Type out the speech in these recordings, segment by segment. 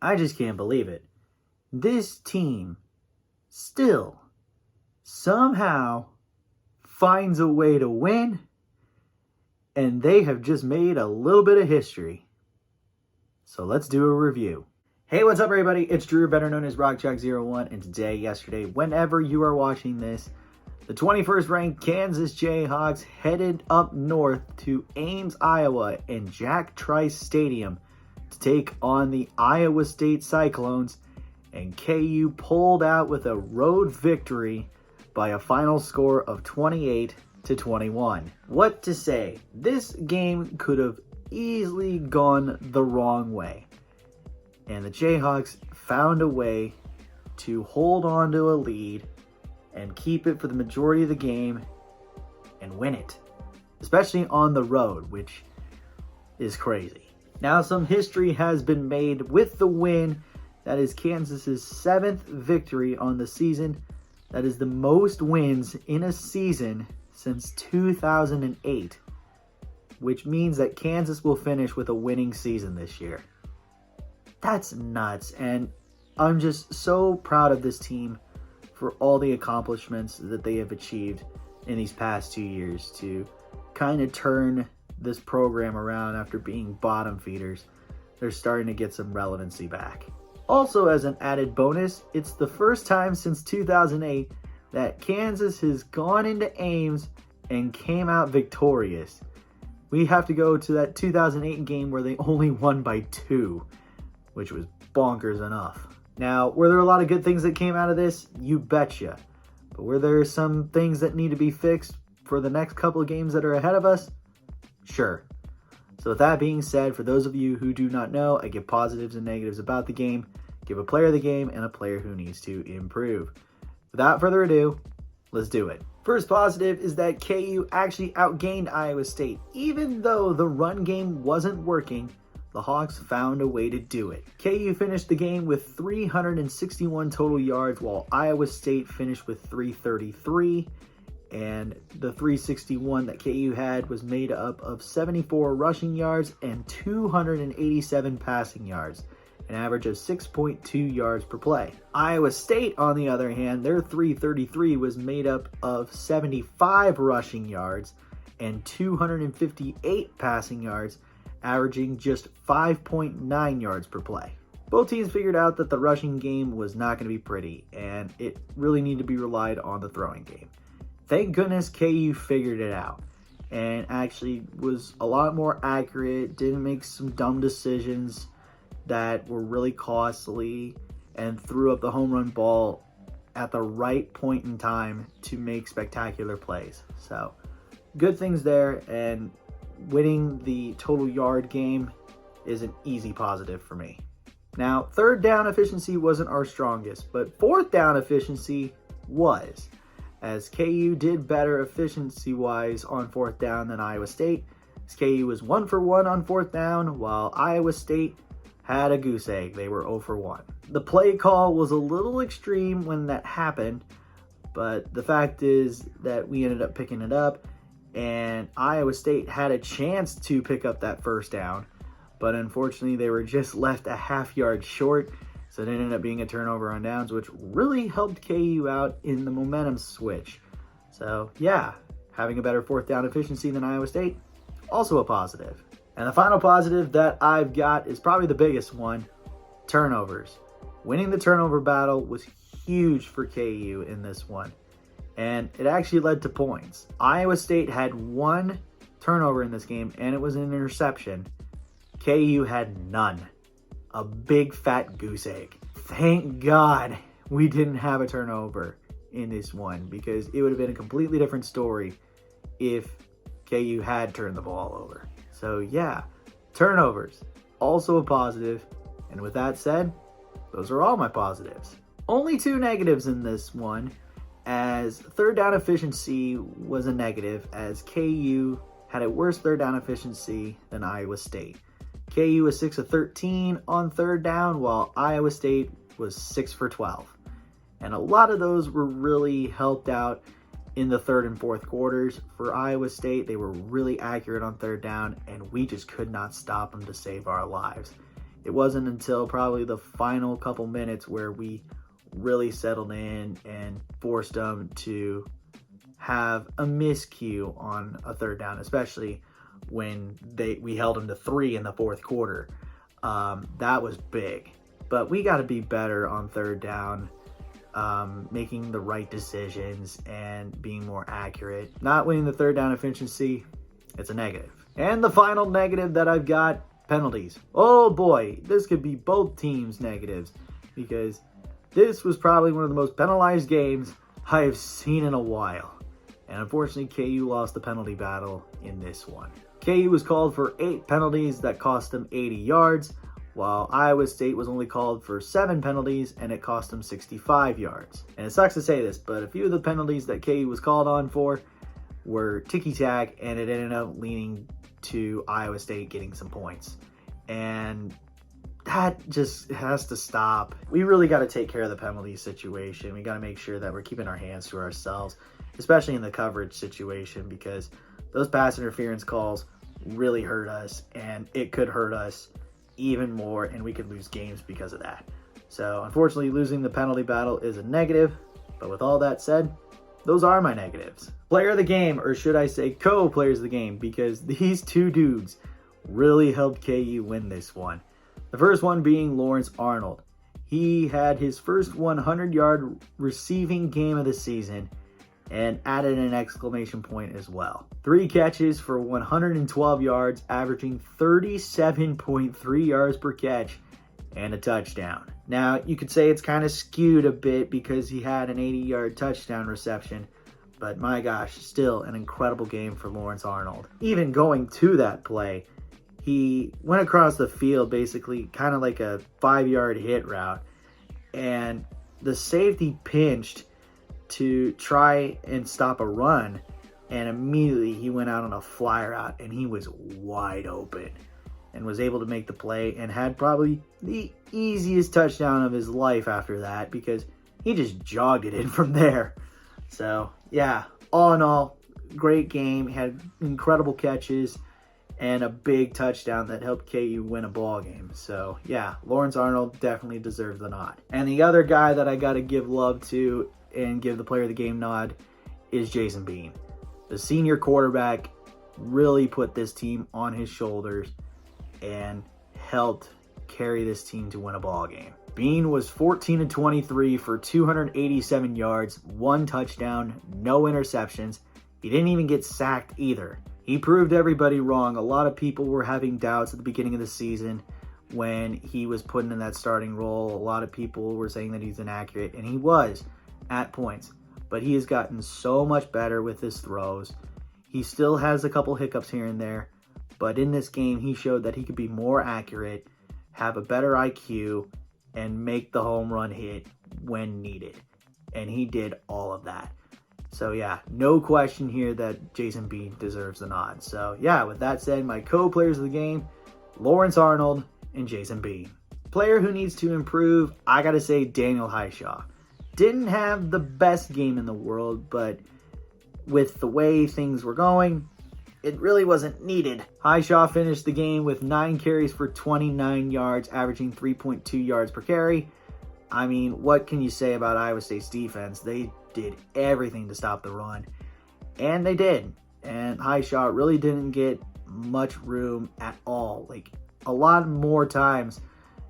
I just can't believe it. This team still somehow finds a way to win, and they have just made a little bit of history. So let's do a review. Hey, what's up everybody? It's Drew, better known as RockJack01, and today, yesterday, whenever you are watching this, the 21st ranked Kansas Jayhawks headed up north to Ames, Iowa and Jack Trice Stadium to take on the Iowa State Cyclones, and KU pulled out with a road victory by a final score of 28-21. What to say? This game could have easily gone the wrong way, and the Jayhawks found a way to hold on to a lead and keep it for the majority of the game and win it, especially on the road, which is crazy. Now, some history has been made with the win. That is Kansas's 7th victory on the season. That is the most wins in a season since 2008, which means that Kansas will finish with a winning season this year. That's nuts, and I'm just so proud of this team for all the accomplishments that they have achieved in these past 2 years to kind of turn this program around after being bottom feeders. They're starting to get some relevancy back. Also, as an added bonus, it's the first time since 2008 that Kansas has gone into Ames and came out victorious. We have to go to that 2008 game where they only won by 2, which was bonkers enough. Now, were there a lot of good things that came out of this? You betcha. But were there some things that need to be fixed for the next couple of games that are ahead of us? Sure. So with that being said, for those of you who do not know, I give positives and negatives about the game, give a player of the game, and a player who needs to improve. Without further ado, let's do it. First positive is that KU actually outgained Iowa State. Even though the run game wasn't working, the Hawks found a way to do it. KU finished the game with 361 total yards, while Iowa State finished with 333. And the 361 that KU had was made up of 74 rushing yards and 287 passing yards, an average of 6.2 yards per play. Iowa State, on the other hand, their 333 was made up of 75 rushing yards and 258 passing yards, averaging just 5.9 yards per play. Both teams figured out that the rushing game was not going to be pretty, and it really needed to be relied on the throwing game. Thank goodness KU figured it out and actually was a lot more accurate, didn't make some dumb decisions that were really costly, and threw up the home run ball at the right point in time to make spectacular plays. So good things there, and winning the total yard game is an easy positive for me. Now, third down efficiency wasn't our strongest, but fourth down efficiency was, as KU did better efficiency-wise on fourth down than Iowa State. As KU was 1 for 1 on fourth down, while Iowa State had a goose egg. They were 0 for 1. The play call was a little extreme when that happened, but the fact is that we ended up picking it up, and Iowa State had a chance to pick up that first down, but unfortunately they were just left a half yard short. So it ended up being a turnover on downs, which really helped KU out in the momentum switch. So yeah, having a better fourth down efficiency than Iowa State, also a positive. And the final positive that I've got is probably the biggest one: turnovers. Winning the turnover battle was huge for KU in this one, and it actually led to points. Iowa State had 1 turnover in this game, and it was an interception. KU had none. A big fat goose egg. Thank God we didn't have a turnover in this one, because it would have been a completely different story if KU had turned the ball over. So yeah, turnovers, also a positive. And with that said, those are all my positives. Only 2 negatives in this one, as third down efficiency was a negative, as KU had a worse third down efficiency than Iowa State. KU was 6 of 13 on third down, while Iowa State was 6 for 12. And a lot of those were really helped out in the third and fourth quarters. For Iowa State, they were really accurate on third down, and we just could not stop them to save our lives. It wasn't until probably the final couple minutes where we really settled in and forced them to have a miscue on a third down, especially when we held them to 3 in the fourth quarter. That was big. But we got to be better on third down, making the right decisions and being more accurate. Not winning the third down efficiency, it's a negative. And the final negative that I've got, penalties. Oh boy, this could be both teams' negatives, because this was probably one of the most penalized games I have seen in a while. And unfortunately, KU lost the penalty battle in this one. KU was called for 8 penalties that cost them 80 yards, while Iowa State was only called for 7 penalties and it cost them 65 yards. And it sucks to say this, but a few of the penalties that KU was called on for were ticky-tack, and it ended up leaning to Iowa State getting some points. And that just has to stop. We really got to take care of the penalty situation. We got to make sure that we're keeping our hands to ourselves, especially in the coverage situation, because those pass interference calls really hurt us, and it could hurt us even more, and we could lose games because of that. So unfortunately, losing the penalty battle is a negative, but with all that said, those are my negatives. Player of the game, or should I say co-players of the game, because these two dudes really helped KU win this one. The first one being Lawrence Arnold. He had his first 100-yard receiving game of the season and added an exclamation point as well. 3 catches for 112 yards, averaging 37.3 yards per catch, and a touchdown. Now, you could say it's kind of skewed a bit because he had an 80-yard touchdown reception, but my gosh, still an incredible game for Lawrence Arnold. Even going to that play, he went across the field basically kind of like a 5-yard hit route, and the safety pinched to try and stop a run, and immediately he went out on a fly route, and he was wide open and was able to make the play and had probably the easiest touchdown of his life after that, because he just jogged it in from there. So yeah, all in all, great game. He had incredible catches and a big touchdown that helped KU win a ball game. So yeah, Lawrence Arnold definitely deserves the nod. And the other guy that I got to give love to and give the player of the game nod is Jason Bean. The senior quarterback really put this team on his shoulders and helped carry this team to win a ball game. Bean was 14-23 for 287 yards, 1 touchdown, no interceptions. He didn't even get sacked either. He proved everybody wrong. A lot of people were having doubts at the beginning of the season when he was put in that starting role. A lot of people were saying that he's inaccurate, and he was at points. But he has gotten so much better with his throws. He still has a couple hiccups here and there, but in this game, he showed that he could be more accurate, have a better IQ, and make the home run hit when needed. And he did all of that. So yeah, no question here that Jason Bean deserves the nod. So yeah, with that said, my co-players of the game, Lawrence Arnold and Jason Bean. Player who needs to improve, I gotta say Daniel Highshaw. Didn't have the best game in the world, but with the way things were going, it really wasn't needed. Highshaw finished the game with 9 carries for 29 yards, averaging 3.2 yards per carry. I mean, what can you say about Iowa State's defense? They did everything to stop the run, and they did. And Highshaw really didn't get much room at all. Like, a lot more times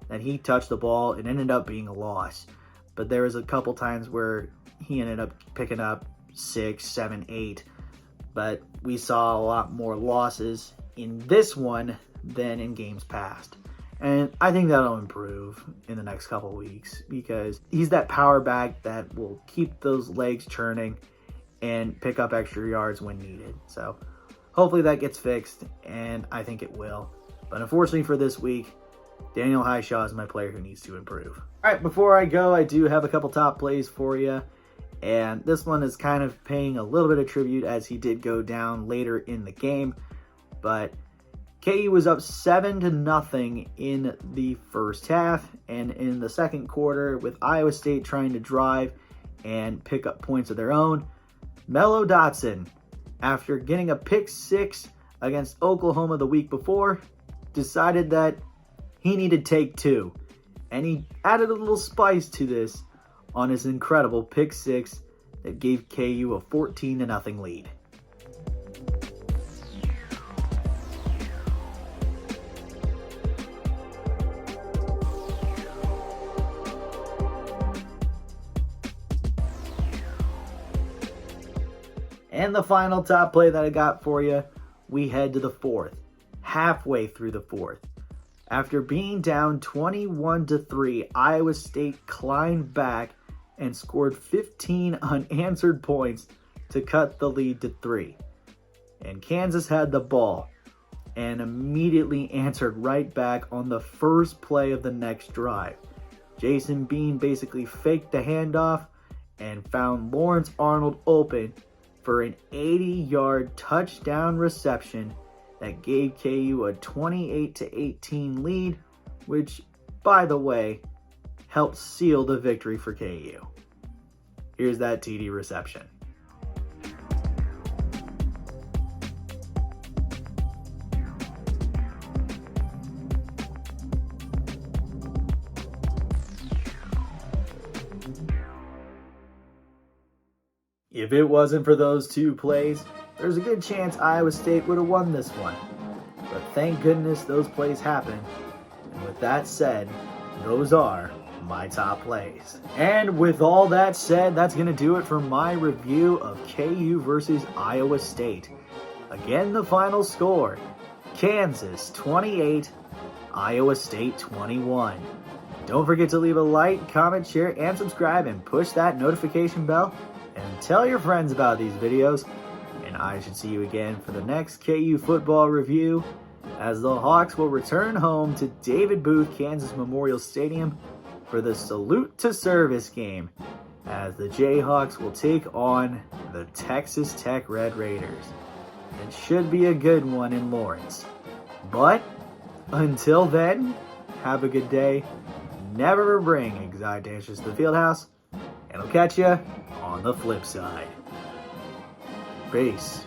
that he touched the ball, it ended up being a loss. But there was a couple times where he ended up picking up 6, 7, 8. But we saw a lot more losses in this one than in games past. And I think that'll improve in the next couple weeks, because he's that power back that will keep those legs churning and pick up extra yards when needed. So hopefully that gets fixed, and I think it will. But unfortunately for this week, Daniel Highshaw is my player who needs to improve. All right, before I go, I do have a couple top plays for you. And this one is kind of paying a little bit of tribute, as he did go down later in the game. But KU was up 7-0 in the first half, and in the second quarter, with Iowa State trying to drive and pick up points of their own, Mello Dotson, after getting a pick 6 against Oklahoma the week before, decided that he needed take two, and he added a little spice to this on his incredible pick six that gave KU a 14-0 lead. And the final top play that I got for you, we head to the fourth, halfway through the fourth. After being down 21-3, Iowa State climbed back and scored 15 unanswered points to cut the lead to 3. And Kansas had the ball and immediately answered right back on the first play of the next drive. Jason Bean basically faked the handoff and found Lawrence Arnold open for an 80-yard touchdown reception that gave KU a 28-18 lead, which, by the way, helped seal the victory for KU. Here's that TD reception. If it wasn't for those two plays, there's a good chance Iowa State would have won this one. But thank goodness those plays happened. And with that said, those are my top plays. And with all that said, that's going to do it for my review of KU versus Iowa State. Again, the final score, Kansas 28, Iowa State 21. Don't forget to leave a like, comment, share, and subscribe, and push that notification bell. And tell your friends about these videos. And I should see you again for the next KU football review, as the Hawks will return home to David Booth Kansas Memorial Stadium for the Salute to Service game, as the Jayhawks will take on the Texas Tech Red Raiders. It should be a good one in Lawrence. But until then, have a good day. Never bring anxiety anxious to the field house, and I'll catch you on the flip side. Peace.